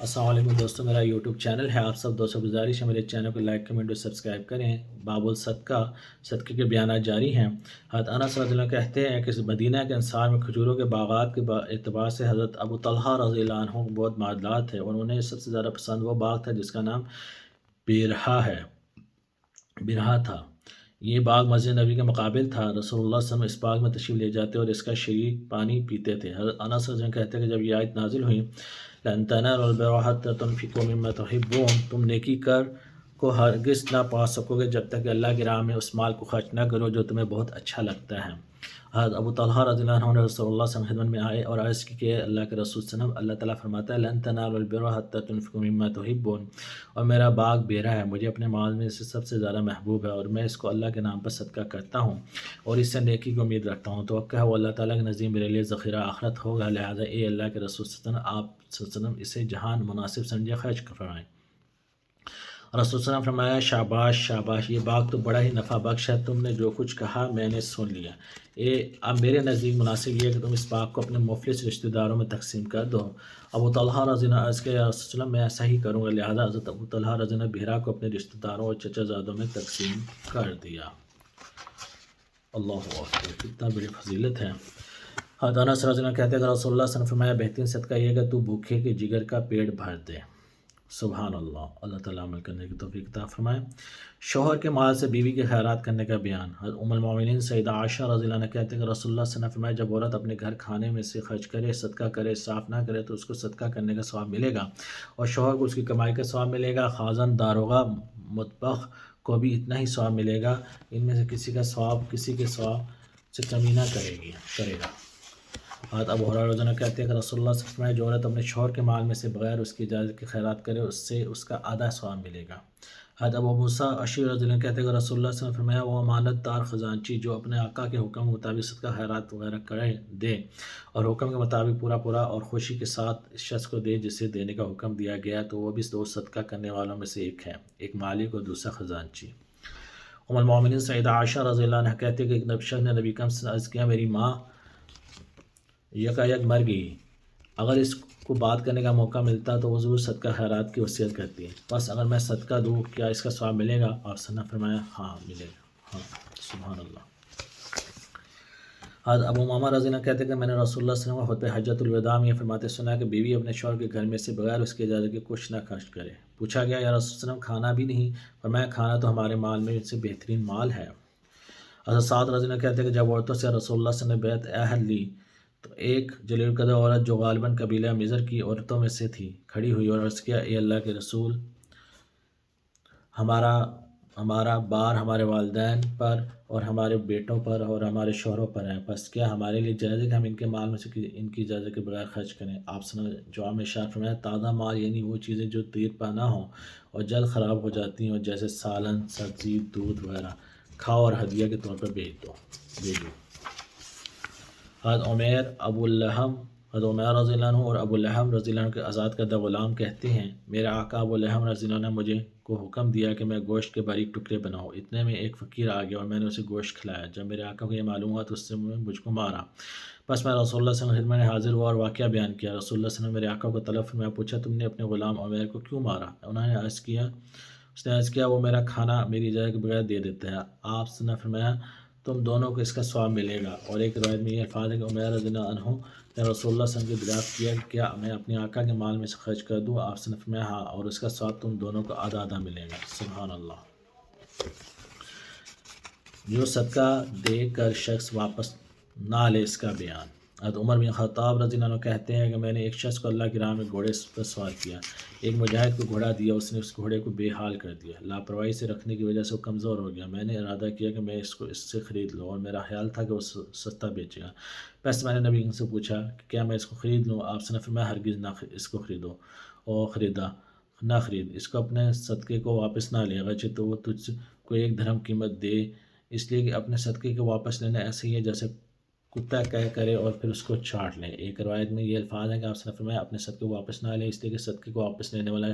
السلام علیکم دوستوں، میرا یوٹیوب چینل ہے۔ آپ سب دوستوں گزارش ہے میرے چینل کو لائک کمنٹ اور سبسکرائب کریں۔ باب الصدقہ، صدقے کے بیانات جاری ہیں۔ حضرت انس رضی اللہ عنہ کہتے ہیں کہ مدینہ کے انصار میں کھجوروں کے باغات کے اعتبار سے حضرت ابو طلحہ رضی اللہ عنہ بہت مالدار تھے، اور انہیں سب سے زیادہ پسند وہ باغ تھا جس کا نام بیرہا تھا۔ یہ باغ مسجد نبی کے مقابل تھا۔ رسول اللہ صلی اللہ علیہ وسلم اس باغ میں تشریف لے جاتے اور اس کا شریک پانی پیتے تھے۔ حضرت انس رضی اللہ عنہ کہتے ہیں کہ جب یہ آیت نازل ہوئی، لَن تَنَالُوا الْبِرَّ حَتَّىٰ تُنفِقُوا مِمَّا تُحِبُّونَ، تم نیکی کو ہرگز نہ پا سکو گے جب تک کہ اللہ کی راہ میں اس مال کو خرچ نہ کرو جو تمہیں بہت اچھا لگتا ہے۔ حضرت ابو طلحہ رضی اللہ عنہ نے رسول اللہ صلی اللہ علیہ وسلم کی خدمت میں آئے اور عرض کی کہ اللہ کے رسول صلی اللہ علیہ وسلم، اللہ تعالیٰ فرماتا ہے لَن تَنَالُوا الْبِرَّ حَتَّىٰ تُنفِقُوا مِمَّا تُحِبُّونَ، اور میرا باغ بیرا ہے، مجھے اپنے مال میں سے سب سے زیادہ محبوب ہے، اور میں اس کو اللہ کے نام پر صدقہ کرتا ہوں اور اس سے نیکی کی امید رکھتا ہوں۔ توقع ہے وہ اللہ تعالیٰ کے نزدیک میرے لیے ذخیرہ آخرت ہوگا، لہٰذا اے اللہ کے رسول صلی اللہ علیہ وسلم، آپ صلی اللہ علیہ وسلم اسے جہاں مناسب سمجھے خرچ فرمائیں۔ رسول صلی اللہ علیہ وسلم نے فرمایا، شاباش شاباش، یہ باغ تو بڑا ہی نفع بخش ہے، تم نے جو کچھ کہا میں نے سن لیا۔ اب میرے نزدیک مناسب یہ ہے کہ تم اس باغ کو اپنے مفلس رشتہ داروں میں تقسیم کر دو۔ ابو طلحہ رضی اللہ عنہ عرض کیا، یا رسول اللہ میں ایسا ہی کروں گا، لہٰذا حضرت ابو طلحہ رضی اللہ عنہ بیرا کو اپنے رشتہ داروں اور چچا زادوں میں تقسیم کر دیا۔ اللہ اکبر، کتنا بڑی فضیلت ہے۔ حضرت انس رضی اللہ عنہ کہتے ہیں کہ رسول اللہ صلی اللہ علیہ وسلم نے فرمایا، بہترین صدقہ یہ ہے کہ تو بھوکے کے جگر کا پیٹ بھر دے۔ سبحان اللہ، اللہ تعالیٰ عمل کرنے کی توفیق عطا فرمائے۔ شوہر کے مال سے بیوی کے خیرات کرنے کا بیان۔ حضرت ام المومنین سیدہ عائشہ رضی اللہ عنہ کہتے ہیں کہ رسول اللہ صلی اللہ علیہ وسلم نے فرمایا، جب عورت اپنے گھر کھانے میں سے خرچ کرے، صدقہ کرے، صاف نہ کرے تو اس کو صدقہ کرنے کا ثواب ملے گا، اور شوہر کو اس کی کمائی کا ثواب ملے گا۔ خازن، داروغہ، مطبخ کو بھی اتنا ہی ثواب ملے گا، ان میں سے کسی کے ثواب سے کمی نہ کرے گا۔ حضرت ابو ہریرہ رضی اللہ عنہ کہتے ہیں کہ رسول اللہ صلی اللہ علیہ وسلم نے فرمایا، جو عورت اپنے شوہر کے مال میں سے بغیر اس کی اجازت کے خیرات کرے، اس سے اس کا آدھا ثواب ملے گا۔ حضرت ابو موسیٰ اشعری رضی اللہ عنہ کہتے ہیں کہ رسول اللہ صلی اللہ علیہ وسلم نے فرمایا، وہ امانت دار خزانچی جو اپنے آقا کے حکم کے مطابق صدقہ خیرات وغیرہ دے اور حکم کے مطابق پورا اور خوشی کے ساتھ اس شخص کو دے جسے دینے کا حکم دیا گیا، تو وہ بھی دو صدقہ کرنے والوں میں سے ایک ہے، ایک مالک اور دوسرا خزانچی۔ ام المومنین سیدہ عائشہ رضی اللہ عنہ کہتے ہیں کہ ایک شخص نے نبی کریم صلی اللہ علیہ وسلم سے عرض کیا، میری ماں یک مر گئی، اگر اس کو بات کرنے کا موقع ملتا تو وہ ضرور صدقہ خیرات کی وصیت کرتی ہے، بس اگر میں صدقہ دوں کیا اس کا ثواب ملے گا؟ اور نے فرمایا، ہاں ملے گا، ہاں۔ سبحان اللہ۔ حضرت ابو امامہ رضی اللہ عنہ کہتے ہیں کہ میں نے رسول اللہ صلی اللہ علیہ وسلم خطبہ حجۃ الوداع میں یہ فرماتے سنا کہ بیوی اپنے شوہر کے گھر میں سے بغیر اس کی اجازت کے کچھ نہ خرچ کرے۔ پوچھا گیا، یا رسول اللہ صلی اللہ علیہ وسلم کھانا بھی نہیں؟ فرمایا، کھانا تو ہمارے مال میں سے بہترین مال ہے۔ حضرت سعد رضی اللہ عنہ کہتے ہیں کہ جب عورتوں سے رسول اللہ صلی اللہ علیہ وسلم نے بیعت عہد لی تو ایک جلیل القدر عورت جو غالباً قبیلہ مضر کی عورتوں میں سے تھی کھڑی ہوئی اور عرض کیا، اے اللہ کے رسول، ہمارا بار ہمارے والدین پر اور ہمارے بیٹوں پر اور ہمارے شوہروں پر ہے، بس کیا ہمارے لیے جائز ہے کہ ہم ان کے مال میں سے ان کی اجازت کے بغیر خرچ کریں؟ آپ نے جواب میں ارشاد فرمایا، تازہ مال یعنی وہ چیزیں جو دیر پا نہ ہوں اور جلد خراب ہو جاتی ہیں، اور جیسے سالن، سبزی، دودھ وغیرہ، کھاؤ اور ہدیہ کے طور پر بھیجو۔ حضرت عمیر رضی اللہ عنہ اور ابو لہب رضی اللہ عنہ کے آزاد کردہ غلام کہتے ہیں، میرے آقا ابو لہب رضی اللہ عنہ مجھے کو حکم دیا کہ میں گوشت کے باریک ٹکڑے بناؤں۔ اتنے میں ایک فقیر آ گیا اور میں نے اسے گوشت کھلایا۔ جب میرے آقا کو یہ معلوم ہوا تو اس سے مجھ کو مارا۔ بس میں رسول اللہ صلی اللہ علیہ وسلم کی خدمت میں حاضر ہوا اور واقعہ بیان کیا۔ رسول اللہ صلی اللہ علیہ وسلم نے میرے آقا کو طلب فرمایا، پوچھا، تم نے اپنے غلام عمیر کو کیوں مارا؟ اس نے عرض کیا، وہ میرا کھانا میری اجازت کے بغیر دے دیتا ہے۔ آپ نے فرمایا، تم دونوں کو اس کا ثواب ملے گا۔ اور ایک روایت میں یہ الفاظ ہے کہ عمیر رضی اللہ عنہ نے رسول اللہ صلی اللہ علیہ وسلم کی دریافت کیا کہ کیا میں اپنے آقا کے مال میں سے خرچ کر دوں؟ آپ نے فرمایا، ہاں، اور اس کا ثواب تم دونوں کو آدھا آدھا ملے گا۔ سبحان اللہ۔ جو صدقہ دے کر شخص واپس نہ لے، اس کا بیان۔ حضرت عمر بن خطاب رضی اللہ عنہ کہتے ہیں کہ میں نے ایک شخص کو اللہ کی راہ میں گھوڑے پر سوار کیا، ایک مجاہد کو گھوڑا دیا، اس نے اس گھوڑے کو بے حال کر دیا، لاپرواہی سے رکھنے کی وجہ سے وہ کمزور ہو گیا۔ میں نے ارادہ کیا کہ میں اس سے خرید لوں، اور میرا خیال تھا کہ وہ سستا بیچے گا۔ بس میں نے نبی سے پوچھا کہ کیا میں اس کو خرید لوں؟ آپ نے فرمایا، ہرگز نہ اس کو خرید، اس کو اپنے صدقے کو واپس نہ لے، اگرچہ تو وہ تجھ کو 1 درہم قیمت دے، اس لیے کہ اپنے صدقے کو واپس لینا ایسے ہی ہے جیسے کتا کرے اور پھر اس کو چاٹ لے۔ ایک روایت میں یہ الفاظ ہیں کہ آپ نے فرمایا، اپنے صدقے کو واپس نہ لے، اس لیے کہ صدقے کو واپس لینے والا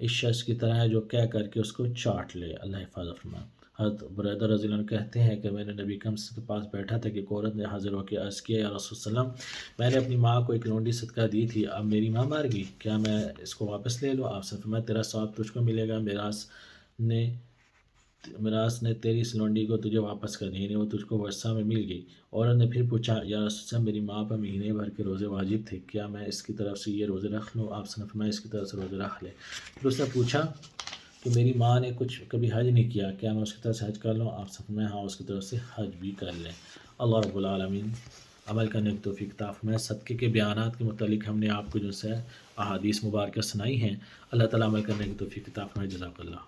اس شخص کی طرح ہے جو کر کے اس کو چاٹ لے۔ اللہ حفاظت فرمائے۔ حضرت بریدہ رضی اللہ عنہ کہتے ہیں کہ میں نے نبی اکرم کے پاس بیٹھا تھا کہ ایک عورت نے حاضر ہو کے عرض کیا یا رسول اللہ علیہ وسلم میں نے اپنی ماں کو ایک لونڈی صدقہ دی تھی، اب میری ماں مر گئی، کیا میں اس کو واپس لے لوں؟ آپ سے فرمایا تیرا ثواب تجھ کو ملے گا، میراث نے تیری اس لونڈی کو تجھے واپس کر دی، یعنی وہ تجھ کو ورثہ میں مل گئی۔ عورت نے پھر پوچھا یا رسول اللہ میری ماں پر مہینے بھر کے روزے واجب تھے، کیا میں اس کی طرف سے یہ روزے رکھ لوں؟ آپ سے فرمایا اس کی طرف سے روزے رکھ لے۔ پھر اس نے پوچھا کہ میری ماں نے کبھی حج نہیں کیا، کیا میں اس کی طرف سے حج کر لوں؟ آپ سے فرمایا ہاں اس کی طرف سے حج بھی کر لیں۔ اللہ رب العالمین عمل کرنے کی توفیق عطا فرمائے۔ صدقے کے بیانات کے متعلق ہم نے آپ کو جو ہے احادیث مبارکہ سنائی ہیں، اللہ تعالیٰ عمل کرنے کی توفیق عطا فرمائے۔ جزاک اللہ۔